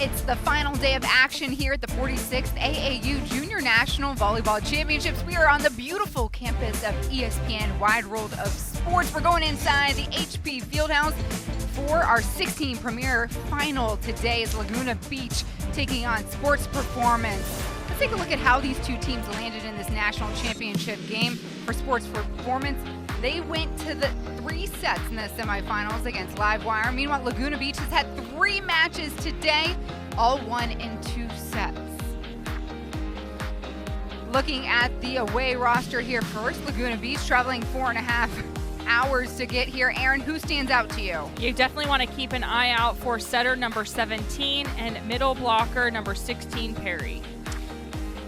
It's the final day of action here at the 46th AAU Junior National Volleyball Championships. We are on the beautiful campus of ESPN Wide World of Sports. We're going inside the HP Fieldhouse for our 16 premier final. Today is Laguna Beach taking on Sports Performance. Let's take a look at how these two teams landed in this national championship game. For Sports Performance, they went to the 3 sets in the semifinals against Livewire. Meanwhile, Laguna Beach has had 3 matches today, all won in 2 sets. Looking at the away roster here first, Laguna Beach traveling 4.5 hours to get here. Aaron, who stands out to you? You definitely want to keep an eye out for setter number 17 and middle blocker number 16, Perry.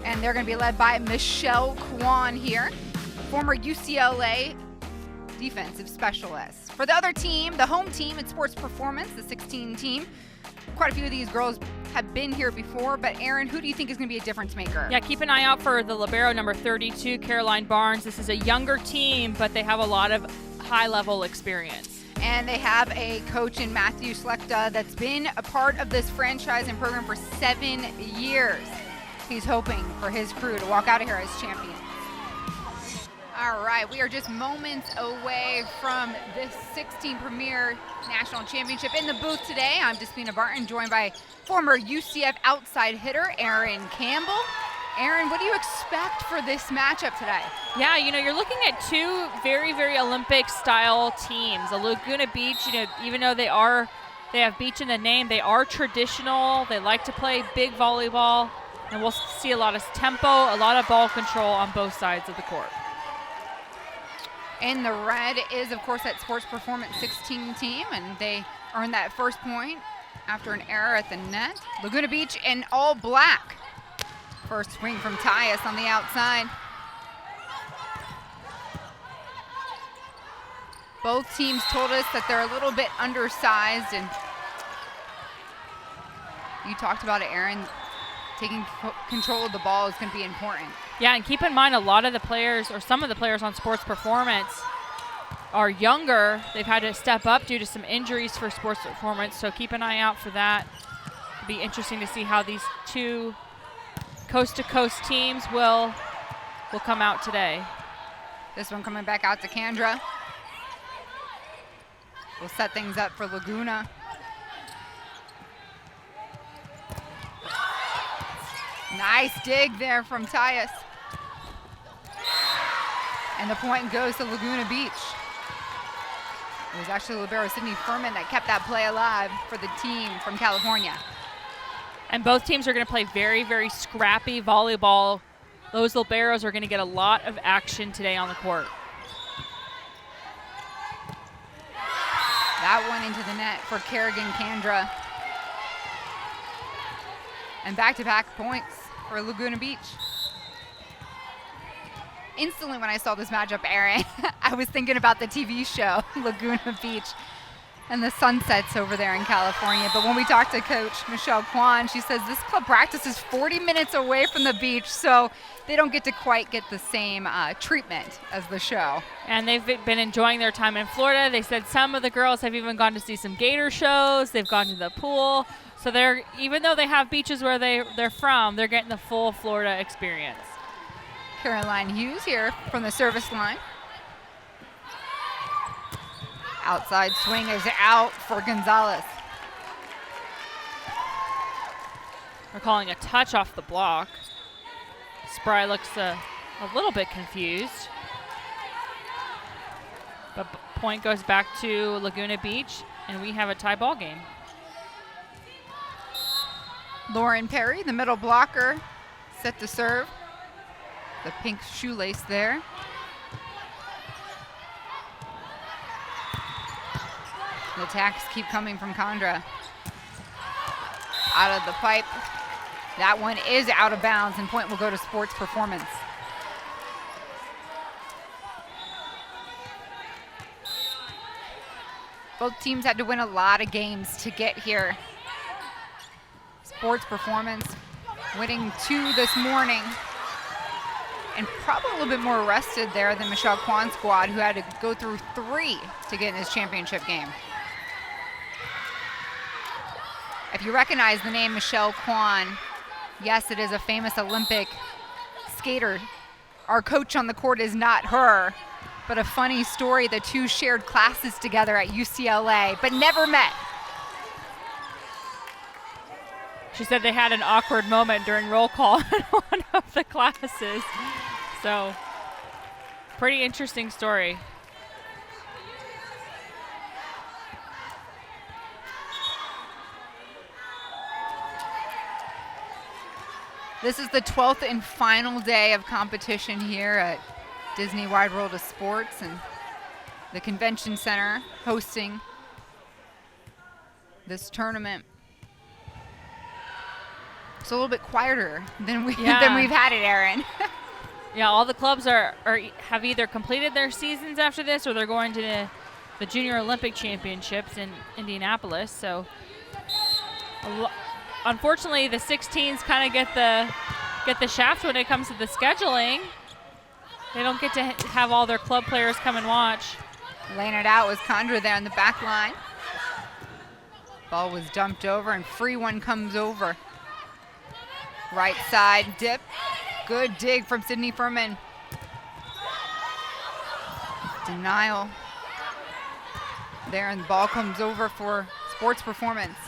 And they're going to be led by Michelle Kwan here, former UCLA defensive specialist. For the other team, the home team at Sports Performance, the 16 team, quite a few of these girls have been here before, but Aaron, who do you think is going to be a difference maker? Yeah, keep an eye out for the libero number 32, Caroline Barnes. This is a younger team, but they have a lot of high-level experience. And they have a coach in Matthew Slechta that's been a part of this franchise and program for 7 years. He's hoping for his crew to walk out of here as champions. All right, we are just moments away from this 16 Premier National Championship. In the booth today, I'm Despina Barton, joined by former UCF outside hitter Erin Campbell. Erin, what do you expect for this matchup today? Yeah, you're looking at 2 very, very Olympic-style teams. A Laguna Beach, even though they have beach in the name, they are traditional. They like to play big volleyball, and we'll see a lot of tempo, a lot of ball control on both sides of the court. In the red is, of course, that Sports Performance 16 team, and they earned that first point after an error at the net. Laguna Beach in all black. First swing from Tyus on the outside. Both teams told us that they're a little bit undersized, and you talked about it, Aaron. Taking control of the ball is going to be important. Yeah, and keep in mind a lot of the players, or some of the players on Sports Performance, are younger. They've had to step up due to some injuries for Sports Performance, so keep an eye out for that. It'll be interesting to see how these 2 coast-to-coast teams will come out today. This one coming back out to Kendra. We'll set things up for Laguna. Nice dig there from Tyus. And the point goes to Laguna Beach. It was actually libero Sydney Furman that kept that play alive for the team from California. And both teams are going to play very, very scrappy volleyball. Those liberos are going to get a lot of action today on the court. That one into the net for Kerrigan Kendra. And back-to-back points for Laguna Beach. Instantly when I saw this matchup, Aaron, I was thinking about the TV show, Laguna Beach, and the sunsets over there in California. But when we talked to Coach Michelle Kwan, she says this club practices 40 minutes away from the beach, so they don't get to quite get the same treatment as the show. And they've been enjoying their time in Florida. They said some of the girls have even gone to see some gator shows. They've gone to the pool. So even though they have beaches where they're from, they're getting the full Florida experience. Caroline Hughes here from the service line. Outside swing is out for Gonzalez. We're calling a touch off the block. Spry looks a little bit confused. But point goes back to Laguna Beach, and we have a tie ball game. Lauren Perry, the middle blocker, set to serve. The pink shoelace there. The attacks keep coming from Condra. Out of the pipe. That one is out of bounds, and point will go to Sports Performance. Both teams had to win a lot of games to get here. Sports Performance winning 2 this morning, and probably a little bit more rested there than Michelle Kwan's squad, who had to go through 3 to get in this championship game. If you recognize the name Michelle Kwan, yes, it is a famous Olympic skater. Our coach on the court is not her, but a funny story, the two shared classes together at UCLA, but never met. She said they had an awkward moment during roll call in one of the classes. So, pretty interesting story. This is the 12th and final day of competition here at Disney Wide World of Sports and the Convention Center hosting this tournament. It's a little bit quieter than we've had it, Erin. Yeah, all the clubs have either completed their seasons after this, or they're going to the Junior Olympic Championships in Indianapolis. So, unfortunately, the 16s kind of get the shaft when it comes to the scheduling. They don't get to have all their club players come and watch. Laying it out was Condra there on the back line. Ball was dumped over, and free one comes over. Right side dip. Good dig from Sydney Furman. Denial there, and the ball comes over for Sports Performance.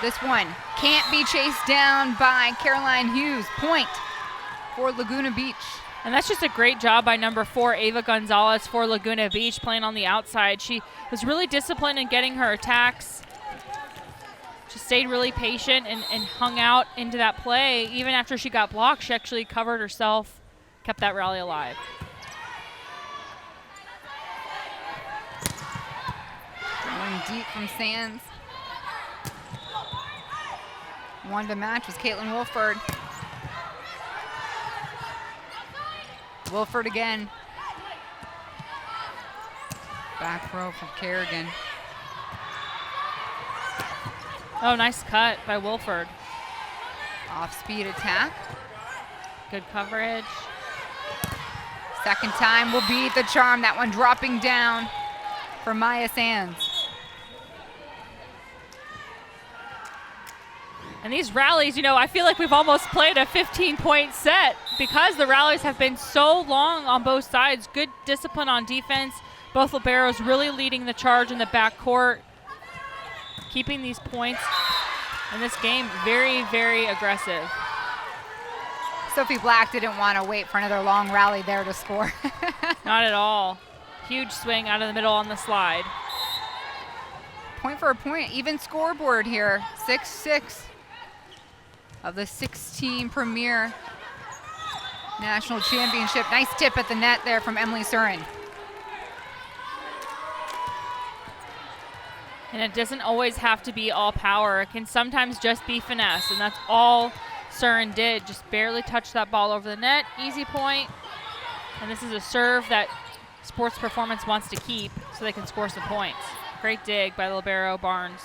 This one can't be chased down by Caroline Hughes. Point for Laguna Beach. And that's just a great job by number 4, Ava Gonzalez, for Laguna Beach, playing on the outside. She was really disciplined in getting her attacks. She stayed really patient and hung out into that play. Even after she got blocked, she actually covered herself, kept that rally alive. Going deep from Sands. One to match was Caitlin Wolford. Wolford again. Back row from Kerrigan. Oh, nice cut by Wolford. Off-speed attack. Good coverage. Second time will be the charm. That one dropping down for Maya Sands. And these rallies, I feel like we've almost played a 15-point set because the rallies have been so long on both sides. Good discipline on defense. Both liberos really leading the charge in the backcourt, keeping these points in this game very, very aggressive. Sophie Black didn't want to wait for another long rally there to score. Not at all. Huge swing out of the middle on the slide. Point for a point, even scoreboard here, 6-6 of the 16 Premier National Championship. Nice tip at the net there from Emily Surin. And it doesn't always have to be all power. It can sometimes just be finesse, and that's all Surin did. Just barely touched that ball over the net. Easy point. And this is a serve that Sports Performance wants to keep so they can score some points. Great dig by libero Barnes.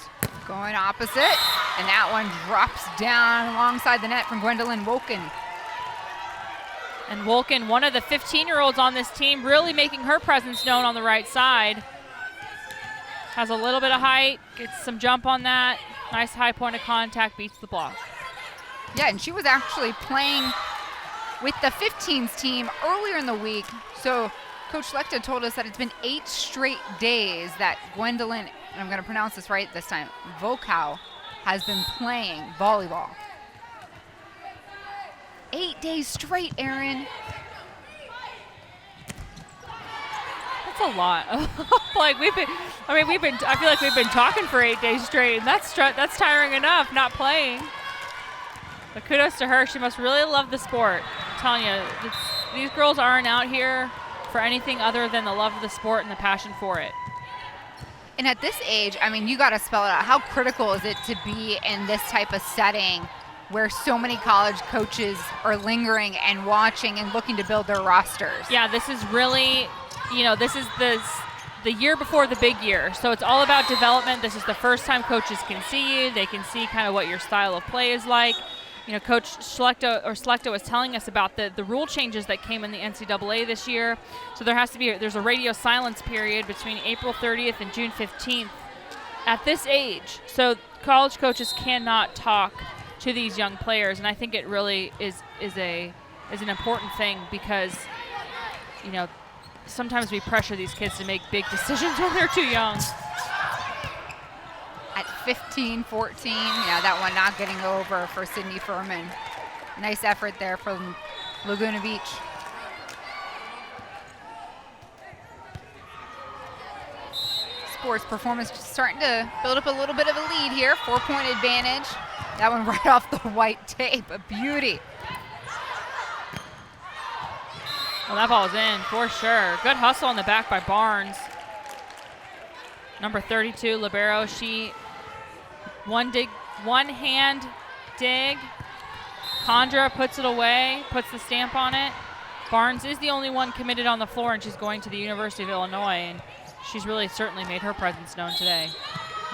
Going opposite, and that one drops down alongside the net from Gwendolyn Wolken. And Wolken, one of the 15-year-olds on this team, really making her presence known on the right side. Has a little bit of height, gets some jump on that. Nice high point of contact, beats the block. Yeah, and she was actually playing with the 15s team earlier in the week. So Coach Lechta told us that it's been 8 straight days that Gwendolyn, and I'm going to pronounce this right this time, Volkow, has been playing volleyball. 8 days straight, Erin. That's a lot. Like I feel like we've been talking for 8 days straight, and that's tiring enough, not playing. But kudos to her. She must really love the sport. I'm telling you, these girls aren't out here for anything other than the love of the sport and the passion for it. And at this age, you got to spell it out. How critical is it to be in this type of setting where so many college coaches are lingering and watching and looking to build their rosters? Yeah, this is really, this is the year before the big year. So it's all about development. This is the first time coaches can see you. They can see kind of what your style of play is like. Coach Selecta was telling us about the rule changes that came in the NCAA this year. So there's a radio silence period between April 30th and June 15th at this age. So college coaches cannot talk to these young players, and I think it really is an important thing because, you know, sometimes we pressure these kids to make big decisions when they're too young. At 15-14, yeah, that one not getting over for Sydney Furman. Nice effort there from Laguna Beach. Sports Performance just starting to build up a little bit of a lead here. 4-point advantage. That one right off the white tape, a beauty. Well, that ball's in for sure. Good hustle on the back by Barnes. Number 32, libero. She one hand dig. Condra puts it away, puts the stamp on it. Barnes is the only one committed on the floor, and she's going to the University of Illinois, and she's really certainly made her presence known today.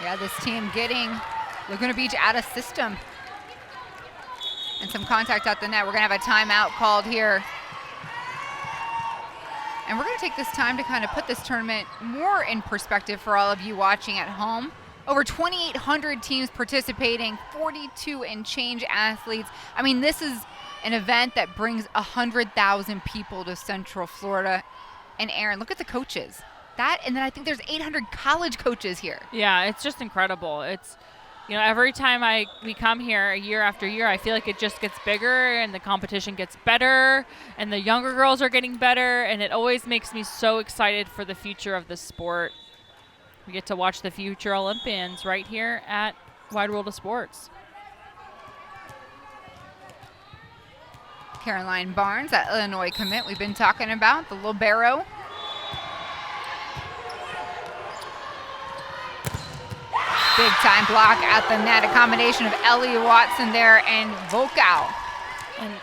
Yeah, this team getting Laguna Beach out of system. And some contact at the net. We're going to have a timeout called here. And we're going to take this time to kind of put this tournament more in perspective for all of you watching at home. Over 2,800 teams participating, 42 and change athletes. I mean, this is an event that brings 100,000 people to Central Florida. And Aaron, look at the coaches. And then I think there's 800 college coaches here. Yeah, it's just incredible. It's, you know, every time we come here year after year, I feel like it just gets bigger and the competition gets better and the younger girls are getting better, and it always makes me so excited for the future of the sport. We get to watch the future Olympians right here at Wide World of Sports. Caroline Barnes, that Illinois commit we've been talking about, the libero. Big time block at the net, a combination of Ellie Watson there and Volkow. And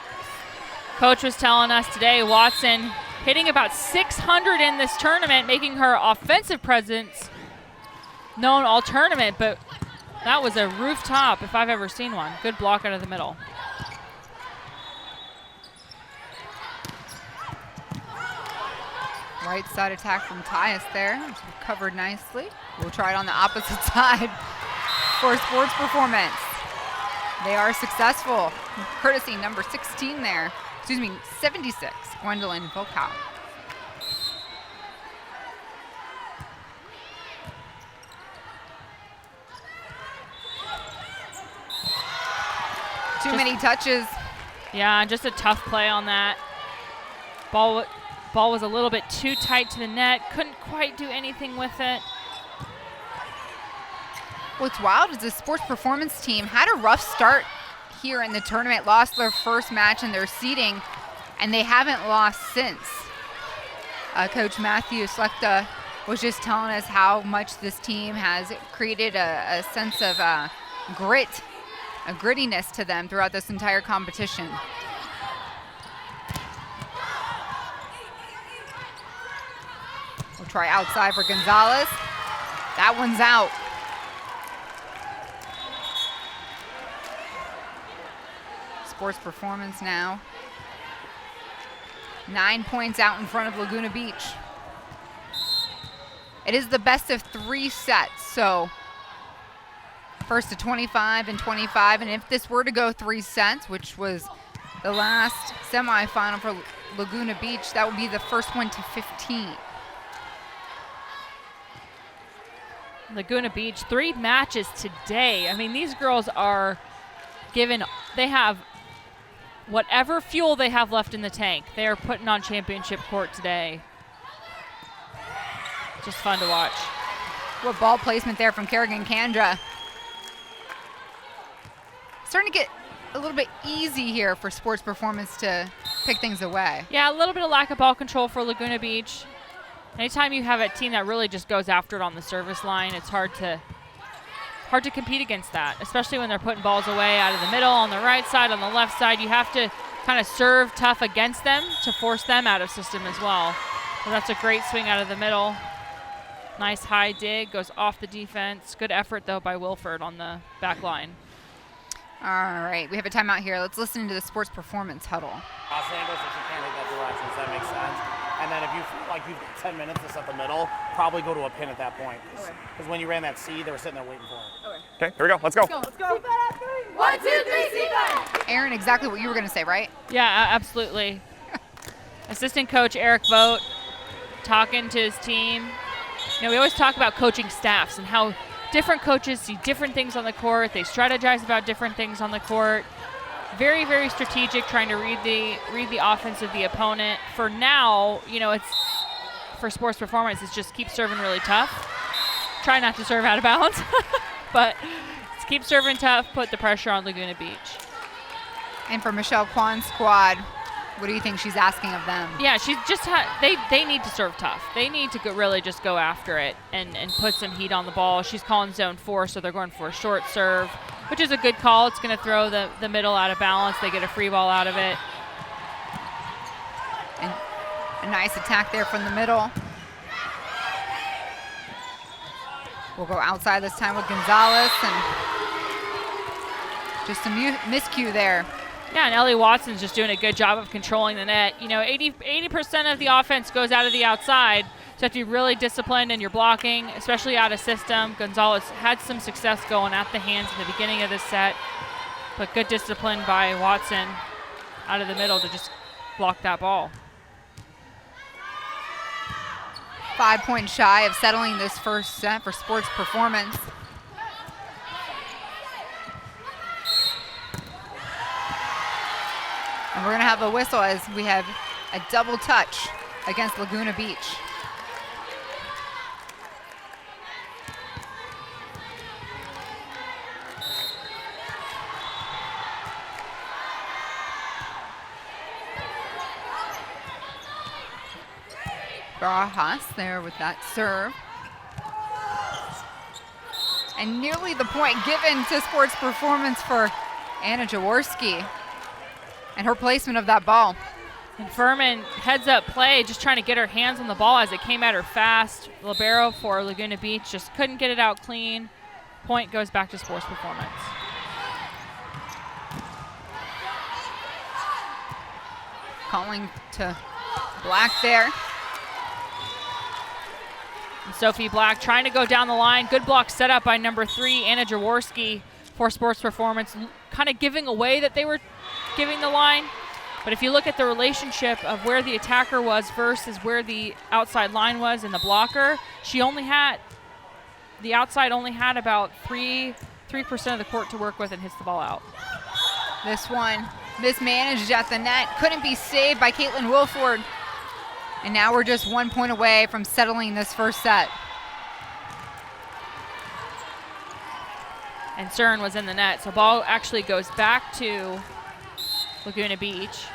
Coach was telling us today, Watson hitting about 600 in this tournament, making her offensive presence known all tournament, but that was a rooftop if I've ever seen one. Good block out of the middle. Right side attack from Tyus there. It's recovered nicely. We'll try it on the opposite side for Sports Performance. They are successful. Courtesy number 16 there. 76, Gwendolyn Volkow. Too many touches. Yeah, just a tough play on that. Ball was a little bit too tight to the net. Couldn't quite do anything with it. What's wild is the Sports Performance team had a rough start here in the tournament, lost their first match in their seeding, and they haven't lost since. Coach Matthew Slechta was just telling us how much this team has created a sense of grit, a grittiness to them throughout this entire competition. We'll try outside for Gonzalez. That one's out. Sports Performance now. 9 points out in front of Laguna Beach. It is the best of 3 sets, so first to 25 and 25, and if this were to go 3 sets, which was the last semifinal for Laguna Beach, that would be the first one to 15. Laguna Beach, 3 matches today. I mean, these girls are they have whatever fuel they have left in the tank. They are putting on championship court today. Just fun to watch. What ball placement there from Kerrigan Kandra. Starting to get a little bit easy here for Sports Performance to pick things away. Yeah, a little bit of lack of ball control for Laguna Beach. Anytime you have a team that really just goes after it on the service line, it's hard to compete against that, especially when they're putting balls away out of the middle, on the right side, on the left side. You have to kind of serve tough against them to force them out of system as well. So that's a great swing out of the middle. Nice high dig, goes off the defense. Good effort, though, by Wilford on the back line. All right, we have a timeout here. Let's listen to the Sports Performance huddle. Los Angeles, if you can't hit that direction, does that make sense? And then if you feel like you've got 10 minutes to set the middle, probably go to a pin at that point. Because when you ran that C, they were sitting there waiting for it. Okay, here we go. Let's go. Let's go. 1, 2, 3, seatbelt. Aaron, exactly what you were going to say, right? Yeah, absolutely. Assistant coach Eric Vogt talking to his team. You know, we always talk about coaching staffs and how different coaches see different things on the court. They strategize about different things on the court. Very, very strategic, trying to read the offense of the opponent. For now, you know, it's for sports performance, it's just keep serving really tough. Try not to serve out of bounds, but keep serving tough, put the pressure on Laguna Beach. And for Michelle Kwan's squad, what do you think she's asking of them? Yeah, she's just they need to serve tough. They need to really just go after it and put some heat on the ball. She's calling zone 4, so they're going for a short serve, which is a good call. It's going to throw the middle out of balance. They get a free ball out of it. And a nice attack there from the middle. We'll go outside this time with Gonzalez, and just a miscue there. Yeah, and Ellie Watson's just doing a good job of controlling the net. You know, 80% of the offense goes out of the outside, so you have to be really disciplined in your blocking, especially out of system. Gonzalez had some success going at the hands in the beginning of this set, but good discipline by Watson out of the middle to just block that ball. 5 points shy of settling this first set for sports performance. And we're going to have a whistle as we have a double touch against Laguna Beach. Barajas there with that serve. And nearly the point given to sports performance for Anna Jaworski and her placement of that ball. And Furman heads up play, just trying to get her hands on the ball as it came at her fast. Libero for Laguna Beach just couldn't get it out clean. Point goes back to sports performance. Calling to Black there. And Sophie Black trying to go down the line. Good block set up by number 3, Anna Jaworski for sports performance. Kind of giving away that they were giving the line. But if you look at the relationship of where the attacker was versus where the outside line was and the blocker, the outside only had about 3% of the court to work with and hits the ball out. This one mismanaged at the net. Couldn't be saved by Caitlin Wilford. And now we're just 1 point away from settling this first set. And Cern was in the net. So ball actually goes back to Laguna Beach.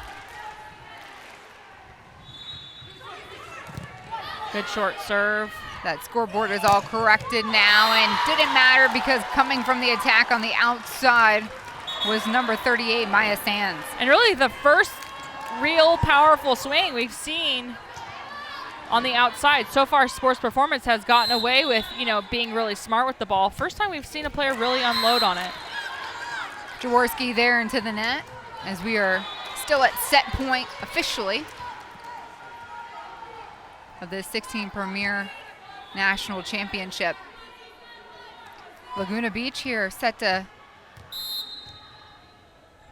Good short serve. That scoreboard is all corrected now, and didn't matter because coming from the attack on the outside was number 38, Maya Sands. And really the first real powerful swing we've seen on the outside. So far, sports performance has gotten away with, being really smart with the ball. First time we've seen a player really unload on it. Jaworski there into the net as we are still at set point officially of the 16 Premier National Championship. Laguna Beach here set to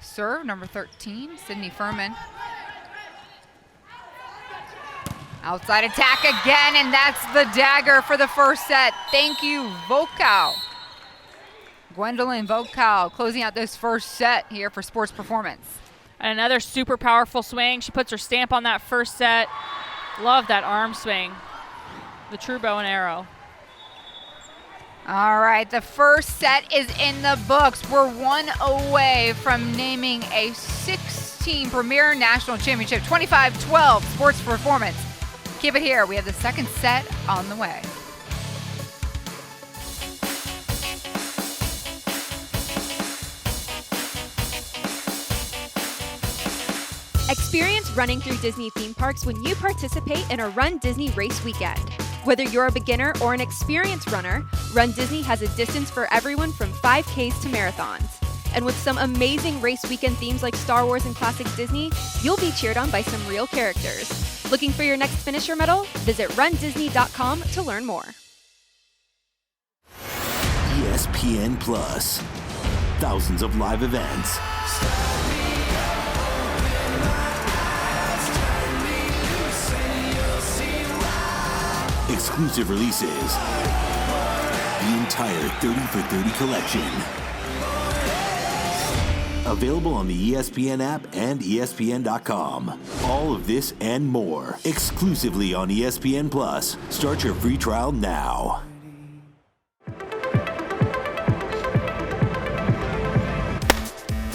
serve, number 13, Sydney Furman. Outside attack again, and that's the dagger for the first set. Thank you, Vocal. Gwendolyn Vocal closing out this first set here for sports performance. And another super powerful swing. She puts her stamp on that first set. Love that arm swing. The true bow and arrow. All right, the first set is in the books. We're 1 away from naming a 16 Premier National Championship, 25-12 sports performance. Keep it here. We have the second set on the way. Experience running through Disney theme parks when you participate in a Run Disney race weekend. Whether you're a beginner or an experienced runner, Run Disney has a distance for everyone from 5Ks to marathons. And with some amazing race weekend themes like Star Wars and classic Disney, you'll be cheered on by some real characters. Looking for your next finisher medal? Visit rundisney.com to learn more. ESPN Plus. Thousands of live events. Exclusive releases. The entire 30 for 30 collection. Available on the ESPN app and ESPN.com. All of this and more exclusively on ESPN Plus. Start your free trial now.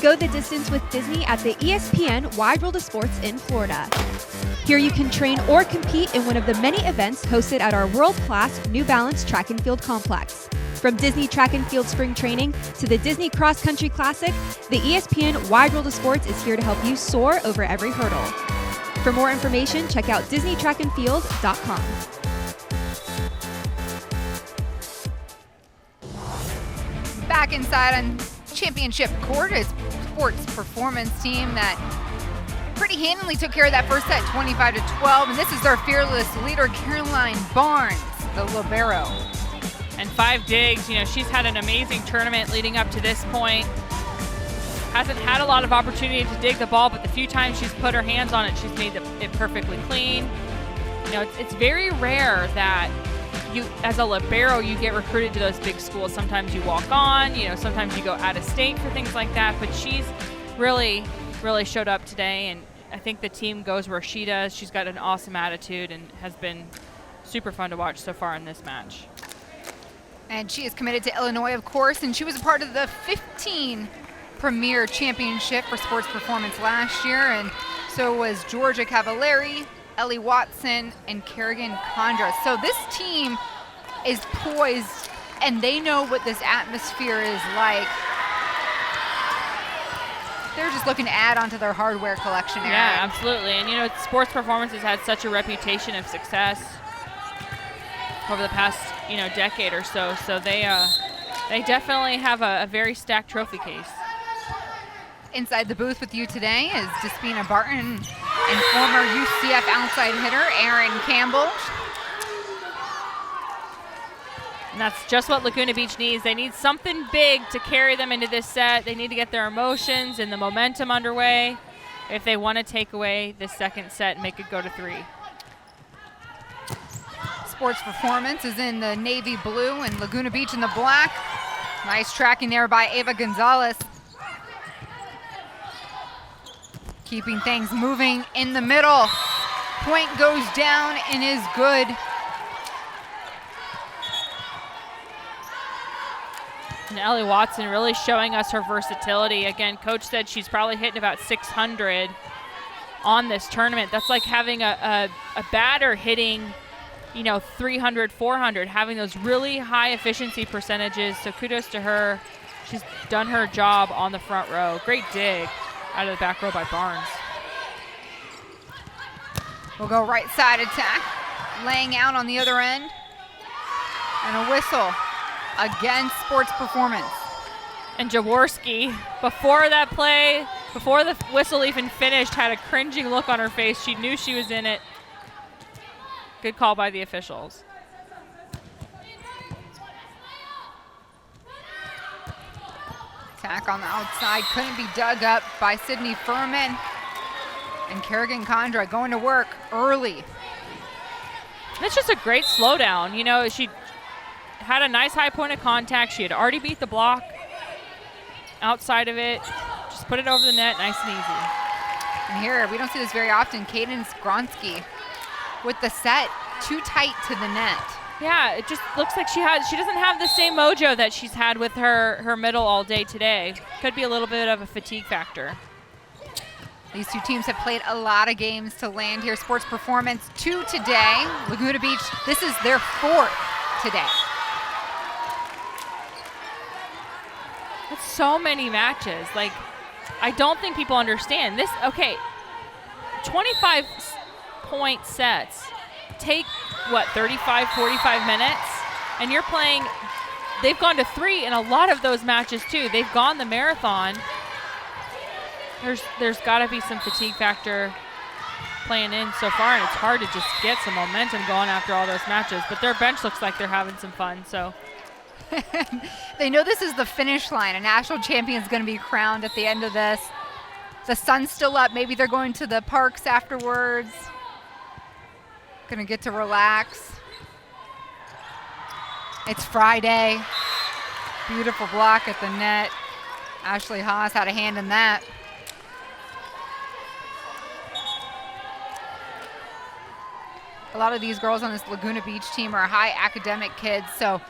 Go the distance with Disney at the ESPN Wide World of Sports in Florida. Here you can train or compete in one of the many events hosted at our world-class New Balance Track and Field Complex. From Disney Track and Field Spring Training to the Disney Cross Country Classic, the ESPN Wide World of Sports is here to help you soar over every hurdle. For more information, check out DisneyTrackandField.com. Back inside on championship court is sports performance team that pretty handily took care of that first set, 25-12, and this is their fearless leader, Caroline Barnes, the libero. And 5 digs, she's had an amazing tournament leading up to this point. Hasn't had a lot of opportunity to dig the ball, but the few times she's put her hands on it, she's made it perfectly clean. It's very rare that you, as a libero, you get recruited to those big schools. Sometimes you walk on, sometimes you go out of state for things like that, but she's really showed up today, and I think the team goes where she does. She's got an awesome attitude and has been super fun to watch so far in this match. And she is committed to Illinois, of course, and she was a part of the 15 Premier Championship for sports performance last year, and so was Georgia Cavallari, Ellie Watson, and Kerrigan Condra. So this team is poised, and they know what this atmosphere is like. They're just looking to add onto their hardware collection area. Yeah, absolutely. And sports performance has had such a reputation of success over the past, decade or so. So they definitely have a very stacked trophy case. Inside the booth with you today is Despina Barton and former UCF outside hitter Erin Campbell. And that's just what Laguna Beach needs. They need something big to carry them into this set. They need to get their emotions and the momentum underway if they want to take away this second set and make it go to 3. Sports performance is in the navy blue and Laguna Beach in the black. Nice tracking there by Ava Gonzalez. Keeping things moving in the middle. Point goes down and is good. And Ellie Watson really showing us her versatility. Again, coach said she's probably hitting about 600 on this tournament. That's like having a batter hitting, 300, 400, having those really high efficiency percentages. So kudos to her. She's done her job on the front row. Great dig out of the back row by Barnes. We'll go right side attack, laying out on the other end. And a whistle against sports performance. And Jaworski, before that play, before the whistle even finished, had a cringing look on her face. She knew she was in it. Good call by the officials. Attack on the outside couldn't be dug up by Sydney Furman. And Kerrigan Condra going to work early. That's just a great slowdown. She had a nice high point of contact. She had already beat the block. Outside of it, just put it over the net, nice and easy. And here, we don't see this very often, Cadence Gronsky with the set too tight to the net. Yeah, it just looks like she doesn't have the same mojo that she's had with her middle all day today. Could be a little bit of a fatigue factor. These two teams have played a lot of games to land here. Sports performance 2 today. Laguna Beach, this is their 4th today. That's so many matches. Like, I don't think people understand this. Okay, 25-point sets take, 35, 45 minutes? And you're playing, they've gone to 3 in a lot of those matches too. They've gone the marathon. There's got to be some fatigue factor playing in so far, and it's hard to just get some momentum going after all those matches. But their bench looks like they're having some fun. So they know this is the finish line. A national champion is going to be crowned at the end of this. The sun's still up. Maybe they're going to the parks afterwards. Going to get to relax. It's Friday. Beautiful block at the net. Ashley Haas had a hand in that. A lot of these girls on this Laguna Beach team are high academic kids, so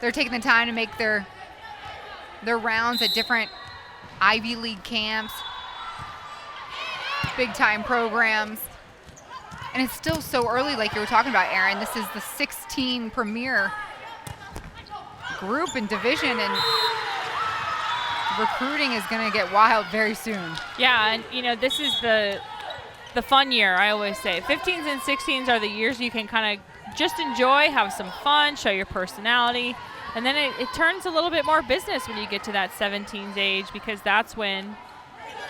they're taking the time to make their rounds at different Ivy League camps, big time programs. And it's still so early, like you were talking about, Erin. This is the 16 premier group and division, and recruiting is going to get wild very soon. Yeah, and you know, this is the fun year, I always say. 15s and 16s are the years you can kind of just enjoy, have some fun, show your personality. And then it turns a little bit more business when you get to that 17s age, because that's when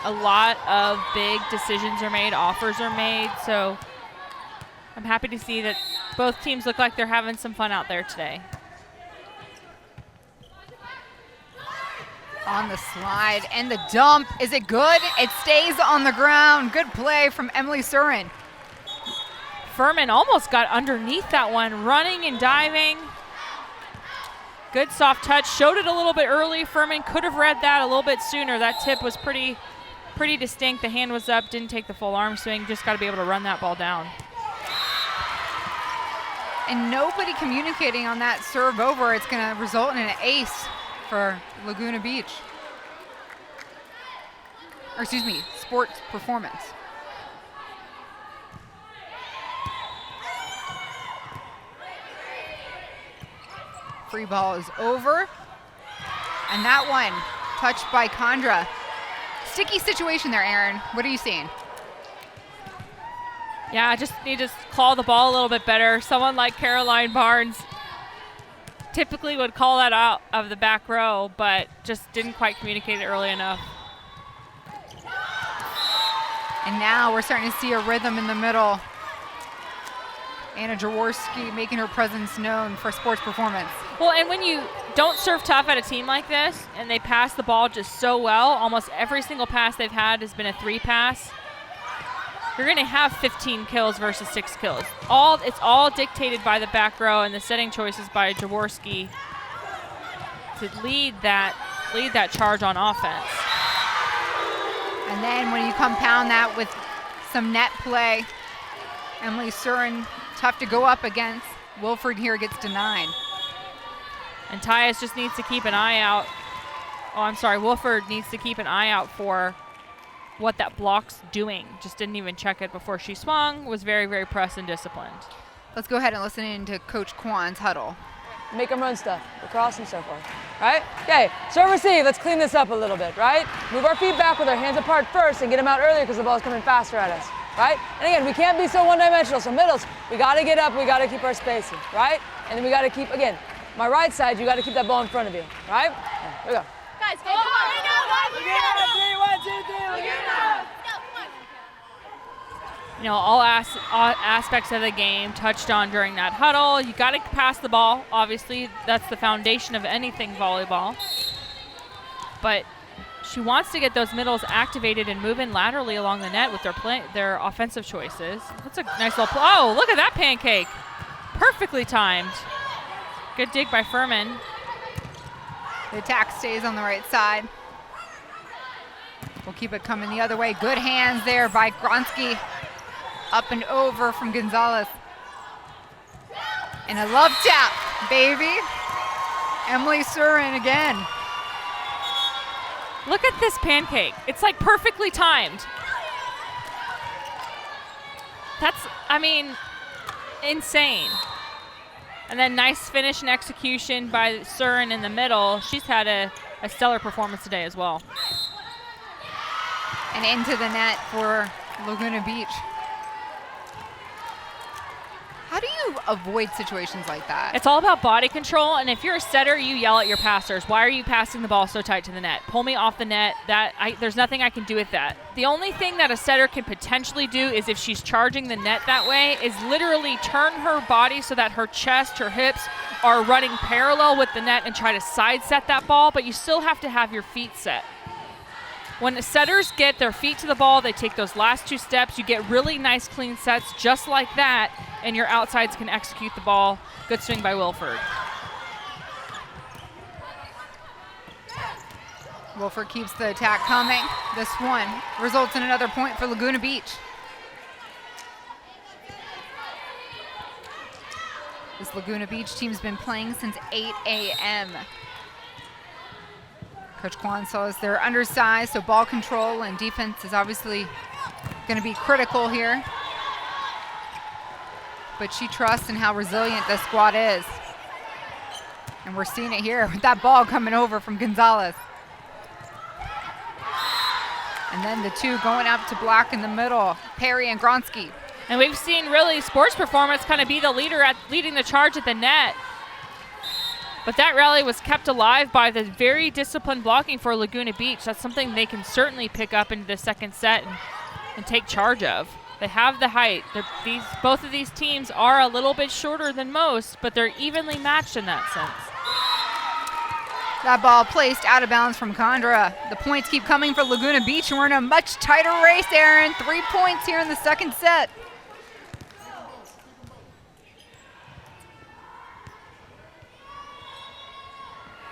a lot of big decisions are made, offers are made. So I'm happy to see that both teams look like they're having some fun out there today. On the slide and the dump. Is it good? It stays on the ground. Good play from Emily Surin. Furman almost got underneath that one, running and diving. Good soft touch. Showed it a little bit early. Furman could have read that a little bit sooner. That tip was pretty distinct. The hand was up, didn't take the full arm swing. Just got to be able to run that ball down. And nobody communicating on that serve over. It's going to result in an ace for Laguna Beach. Or excuse me, Sports Performance. Free ball is over. And that one touched by Condra. Sticky situation there, Erin. What are you seeing? Yeah, I just need to claw the ball a little bit better. Someone like Caroline Barnes typically would call that out of the back row, but just didn't quite communicate it early enough. And now we're starting to see a rhythm in the middle. Anna Jaworski making her presence known for Sports Performance. Well, and when you don't serve tough at a team like this and they pass the ball just so well, almost every single pass they've had has been a 3 pass, you're going to have 15 kills versus 6 kills. It's all dictated by the back row and the setting choices by Jaworski to lead that charge on offense. And then when you compound that with some net play, Emily Surin, tough to go up against. Wilford here gets denied. And Tyus just needs to keep an eye out. Oh, I'm sorry. Wilford needs to keep an eye out for what that block's doing. Just didn't even check it before she swung. Was very, very pressed and disciplined. Let's go ahead and listen in to Coach Kwan's huddle. Make them run stuff, across and so forth, right? Okay, serve receive, let's clean this up a little bit, right? Move our feet back with our hands apart first and get them out earlier because the ball's coming faster at us, right? And again, we can't be so one-dimensional, so middles, we gotta get up, we gotta keep our spacing, right? And then we gotta keep, again, my right side, you gotta keep that ball in front of you, right? Yeah, here we go. Guys, come on. You know, all aspects of the game touched on during that huddle. You got to pass the ball. Obviously, that's the foundation of anything volleyball. But she wants to get those middles activated and moving laterally along the net with their offensive choices. That's a nice little play. Oh, look at that pancake. Perfectly timed. Good dig by Furman. The attack stays on the right side. We'll keep it coming the other way. Good hands there by Gronsky. Up and over from Gonzalez. And a love tap, baby. Emily Surin again. Look at this pancake. It's like perfectly timed. That's, I mean, insane. And then nice finish and execution by Surin in the middle. She's had a stellar performance today as well. And into the net for Laguna Beach. you avoid situations like that? It's all about body control, and if you're a setter, you yell at your passers. Why are you passing the ball so tight to the net? Pull me off the net. There's nothing I can do with that. The only thing that a setter can potentially do is if she's charging the net that way is literally turn her body so that her chest, her hips are running parallel with the net and try to side set that ball, but you still have to have your feet set. When the setters get their feet to the ball, they take those last 2 steps, you get really nice clean sets just like that, and your outsides can execute the ball. Good swing by Wilford. Wilford keeps the attack coming. This one results in another point for Laguna Beach. This Laguna Beach team's been playing since 8 a.m. Coach Kwan says they're undersized, so ball control and defense is obviously going to be critical here. But she trusts in how resilient this squad is. And we're seeing it here with that ball coming over from Gonzalez. And then the 2 going up to block in the middle, Perry and Gronsky. And we've seen really Sports Performance kind of be the leading the charge at the net. But that rally was kept alive by the very disciplined blocking for Laguna Beach. That's something they can certainly pick up into the second set and take charge of. They have the height. Both of these teams are a little bit shorter than most, but they're evenly matched in that sense. That ball placed out of bounds from Condra. The points keep coming for Laguna Beach, and we're in a much tighter race, Aaron. 3 points here in the second set.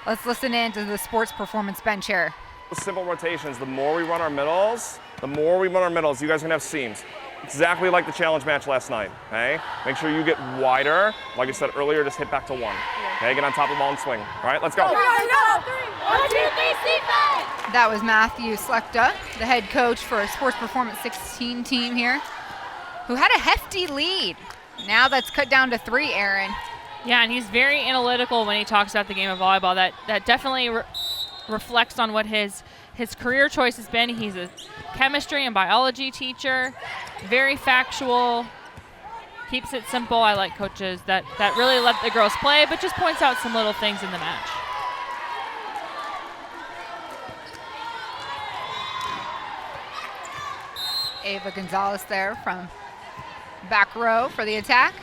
Let's listen in to the Sports Performance bench here. Simple rotations. The more we run our middles, you guys are gonna have seams. Exactly like the challenge match last night, okay? Make sure you get wider. Like I said earlier, just hit back to 1. Okay, get on top of the ball and swing. All right, let's go. 1, 2, 3, That was Matthew Slechta, the head coach for a Sports Performance 16 team here, who had a hefty lead. Now that's cut down to 3, Aaron. Yeah, and he's very analytical when he talks about the game of volleyball. That definitely reflects on what his career choice has been. He's a chemistry and biology teacher, very factual, keeps it simple. I like coaches that really let the girls play, but just points out some little things in the match. Ava Gonzalez there from back row for the attack.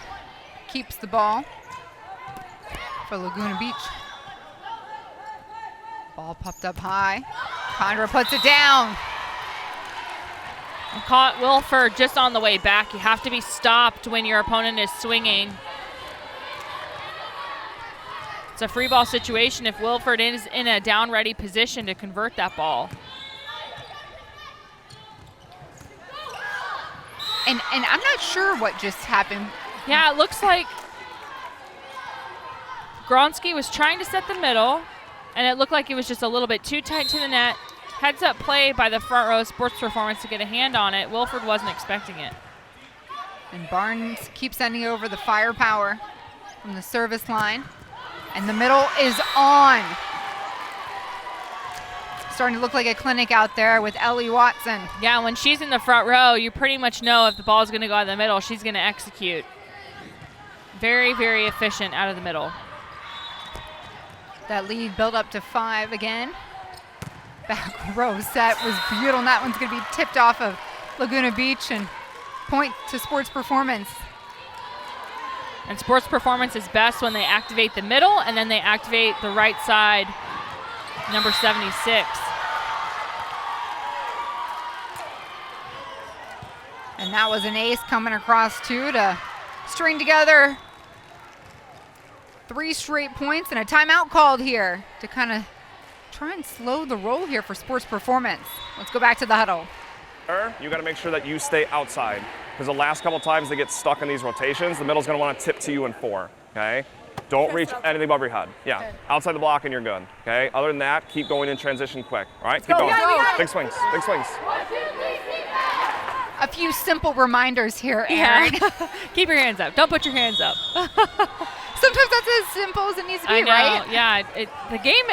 Keeps the ball for Laguna Beach. Ball popped up high. Condra puts it down. And caught Wilford just on the way back. You have to be stopped when your opponent is swinging. It's a free ball situation if Wilford is in a down ready position to convert that ball. And I'm not sure what just happened. Yeah, it looks like Gronsky was trying to set the middle, and it looked like it was just a little bit too tight to the net. Heads up play by the front row Sports Performance to get a hand on it. Wilford wasn't expecting it. And Barnes keeps sending over the firepower from the service line. And the middle is on. Starting to look like a clinic out there with Ellie Watson. Yeah, when she's in the front row, you pretty much know if the ball is going to go out of the middle, she's going to execute. Very, very efficient out of the middle. That lead built up to 5 again. Back row set was beautiful, and that one's going to be tipped off of Laguna Beach and point to Sports Performance. And Sports Performance is best when they activate the middle and then they activate the right side, number 76. And that was an ace coming across too to string together 3 straight points and a timeout called here to kind of try and slow the roll here for Sports Performance. Let's go back to the huddle. You got to make sure that you stay outside, because the last couple times they get stuck in these rotations, the middle's going to want to tip to you in 4, okay? Don't reach anything above your head. Yeah, okay. Outside the block and you're good, okay? Other than that, keep going in transition quick, all right? Keep going. Big swings, big swings. A few simple reminders here, Aaron. Yeah. Keep your hands up. Don't put your hands up. Sometimes that's as simple as it needs to be, I know. right? Yeah, the game,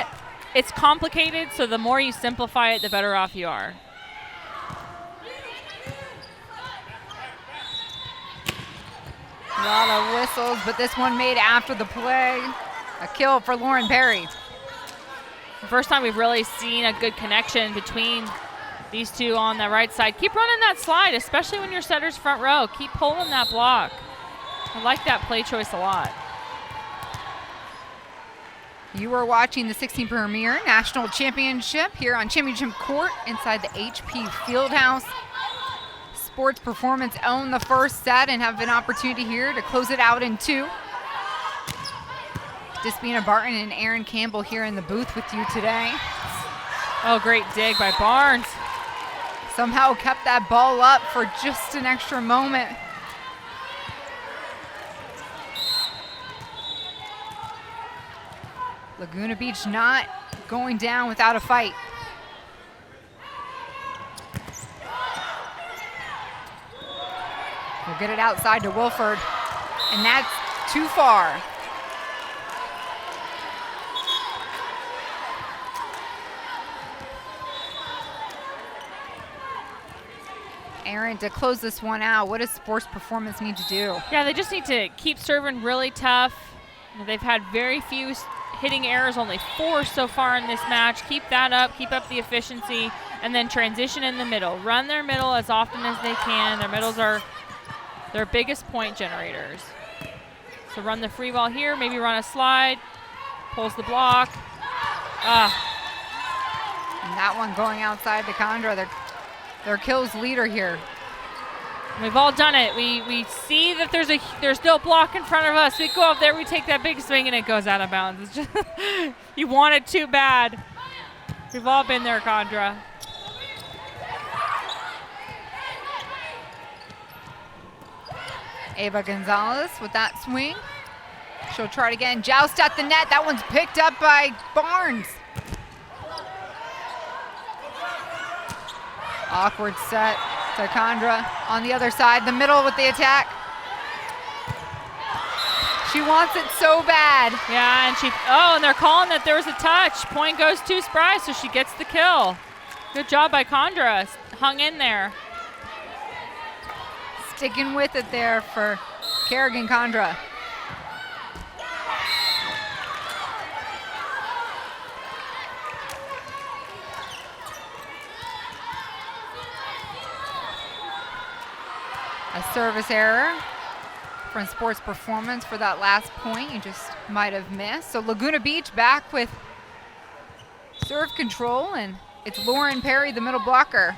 it's complicated, so the more you simplify it, the better off you are. A lot of whistles, but this one made after the play. A kill for Lauren Perry. The first time we've really seen a good connection between these two on the right side. Keep running that slide, especially when your setter's front row. Keep pulling that block. I like that play choice a lot. You are watching the 16th Premier National Championship here on Championship Court inside the HP Fieldhouse. Sports Performance own the first set and have an opportunity here to close it out in 2. Despina Barton and Aaron Campbell here in the booth with you today. Oh, great dig by Barnes. Somehow kept that ball up for just an extra moment. Laguna Beach not going down without a fight. We'll get it outside to Wilford, and that's too far. Aaron, to close this one out, what does Sports Performance need to do? Yeah, they just need to keep serving really tough. They've had very few hitting errors, only 4 so far in this match. Keep that up, keep up the efficiency, and then transition in the middle. Run their middle as often as they can. Their middles are their biggest point generators. So run the free ball here, maybe run a slide, pulls the block. And that one going outside to Condra, their kills leader here. We've all done it. We see that there's no block in front of us. We go up there, we take that big swing, and it goes out of bounds. It's just you want it too bad. We've all been there, Condra. Ava Gonzalez with that swing. She'll try it again. Joust at the net. That one's picked up by Barnes. Awkward set to Condra on the other side. The middle with the attack. She wants it so bad. Yeah, and they're calling that there was a touch. Point goes to Spry, so she gets the kill. Good job by Condra. Hung in there. Sticking with it there for Kerrigan Condra. A service error from Sports Performance for that last point you just might have missed. So Laguna Beach back with serve control, and it's Lauren Perry, the middle blocker.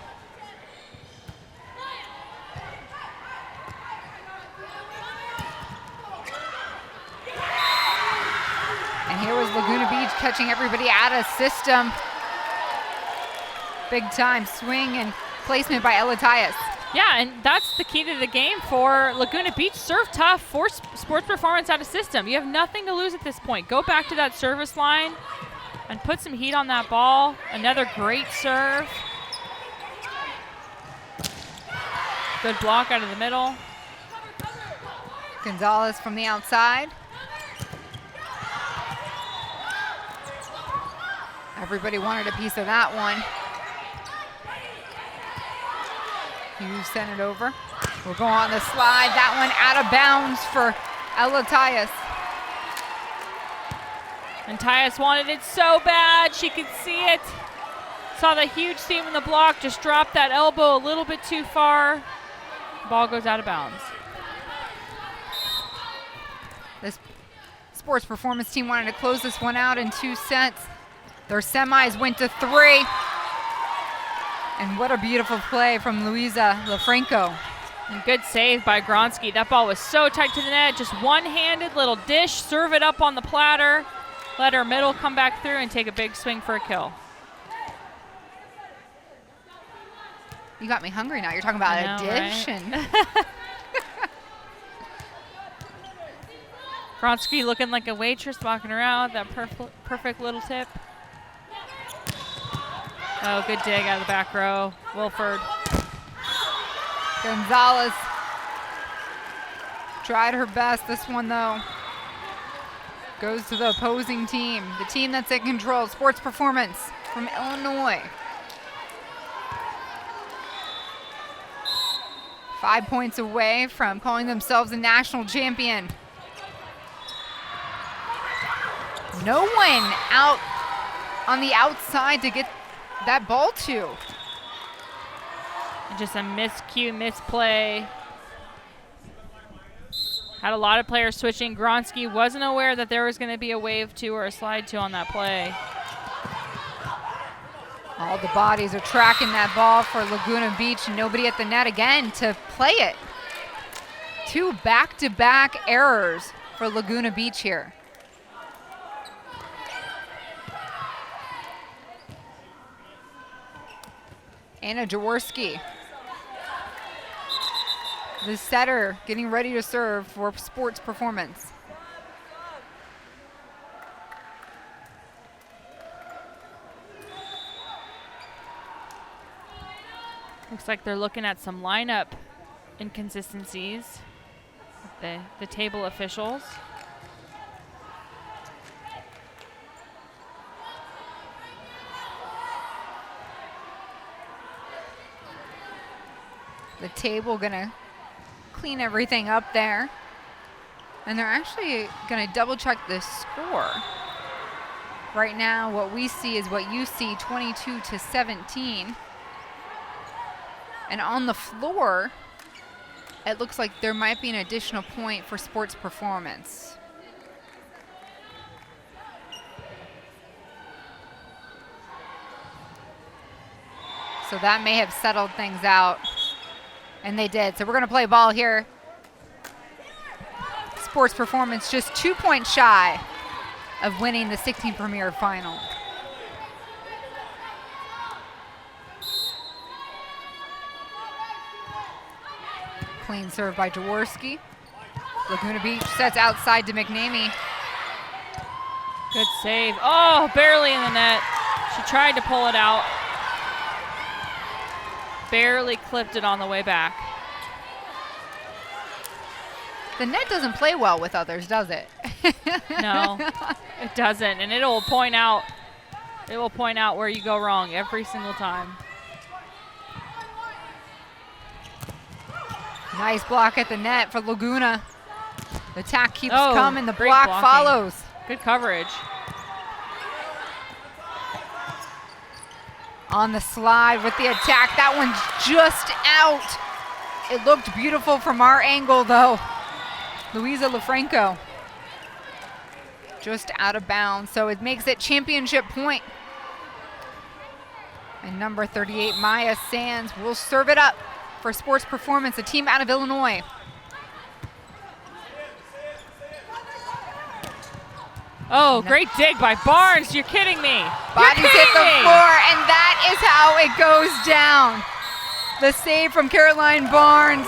And here was Laguna Beach catching everybody out of system. Big time swing and placement by Ella Tyus. Yeah, and that's the key to the game for Laguna Beach. Serve tough, force Sports Performance out of system. You have nothing to lose at this point. Go back to that service line and put some heat on that ball. Another great serve. Good block out of the middle. Gonzalez from the outside. Everybody wanted a piece of that one. You sent it over. We'll go on the slide. That one out of bounds for Ella Tyus. And Tyus wanted it so bad. She could see it. Saw the huge seam in the block. Just dropped that elbow a little bit too far. Ball goes out of bounds. This Sports Performance team wanted to close this one out in 2 sets. Their semis went to 3. And what a beautiful play from Luisa Lafranco. And good save by Gronsky. That ball was so tight to the net. Just one-handed little dish. Serve it up on the platter. Let her middle come back through and take a big swing for a kill. You got me hungry now. You're talking about a dish. Right? And Gronsky looking like a waitress walking around. That perfect little tip. Oh, good dig out of the back row. Wilford. Gonzalez tried her best. This one, though, goes to the opposing team, the team that's in control. Sports Performance from Illinois. 5 points away from calling themselves a national champion. No one out on the outside to get that ball to. And just a miscue, misplay. Had a lot of players switching. Gronsky wasn't aware that there was going to be a wave two or a slide two on that play. All the bodies are tracking that ball for Laguna Beach. Nobody at the net again to play it. 2 back-to-back errors for Laguna Beach here. Anna Jaworski, the setter, getting ready to serve for Sports Performance. Looks like they're looking at some lineup inconsistencies with the table officials. The table gonna clean everything up there. And they're actually gonna double check the score. Right now, what we see is what you see, 22-17. And on the floor, it looks like there might be an additional point for Sports Performance. So that may have settled things out. And they did. So we're going to play ball here. Sports Performance just 2 points shy of winning the 16 Premier Final. Clean serve by Jaworski. Laguna Beach sets outside to McNamee. Good save. Oh, barely in the net. She tried to pull it out. Barely clipped it on the way back. The net doesn't play well with others, does it? No, it doesn't. And it will point out where you go wrong every single time. Nice block at the net for Laguna. The attack keeps Oh, coming. The great block blocking. follows. Good coverage. On the slide with the attack. That one's just out. It looked beautiful from our angle, though. Luisa LaFranco just out of bounds, so it makes it championship point. And number 38, Maya Sands, will serve it up for Sports Performance, a team out of Illinois. Oh, great dig by Barnes. You're kidding me. Bodies hit the floor, and that is how it goes down. The save from Caroline Barnes.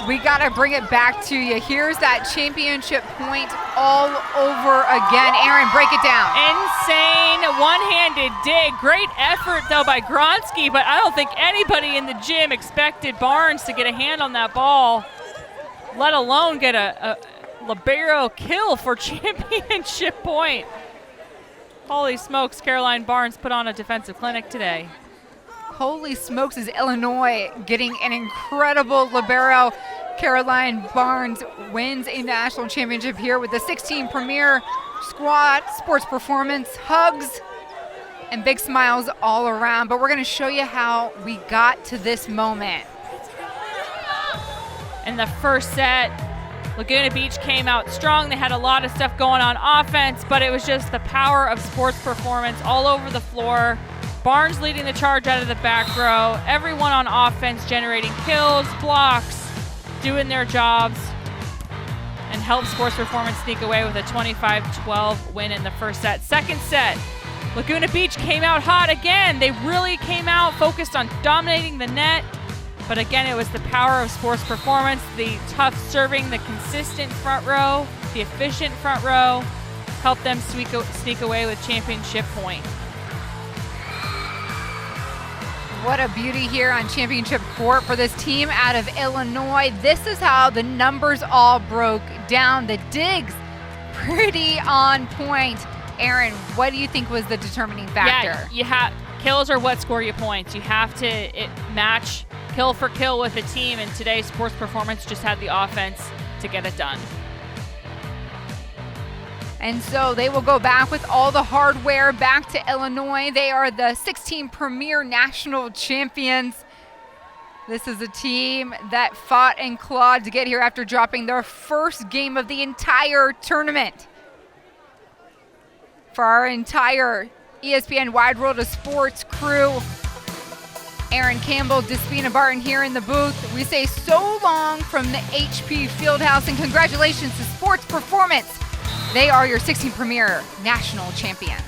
We got to bring it back to you. Here's that championship point all over again. Aaron, break it down. Insane one-handed dig. Great effort, though, by Gronsky, but I don't think anybody in the gym expected Barnes to get a hand on that ball, let alone get a libero kill for championship point. Holy smokes, Caroline Barnes put on a defensive clinic today. Holy smokes, is Illinois getting an incredible libero. Caroline Barnes wins a national championship here with the 16 Premier Squad. Sports Performance, hugs and big smiles all around. But we're going to show you how we got to this moment. In the first set, Laguna Beach came out strong. They had a lot of stuff going on offense, but it was just the power of Sports Performance all over the floor. Barnes leading the charge out of the back row. Everyone on offense generating kills, blocks, doing their jobs, and helped Sports Performance sneak away with a 25-12 win in the first set. Second set, Laguna Beach came out hot again. They really came out focused on dominating the net. But again, it was the power of Sports Performance, the tough serving, the consistent front row, the efficient front row, helped them sneak away with championship point. What a beauty here on championship court for this team out of Illinois. This is how the numbers all broke down. The digs pretty on point. Aaron, what do you think was the determining factor? Yeah, you have kills are what score you points. You have to match kill for kill with the team, and today's sports performance just had the offense to get it done. And so they will go back with all the hardware back to Illinois. They are the 16 premier national champions. This is a team that fought and clawed to get here after dropping their first game of the entire tournament. For our entire ESPN Wide World of Sports crew, Aaron Campbell, Despina Barton here in the booth, we say so long from the HP Fieldhouse and congratulations to Sports Performance. They are your 16 premier national champions.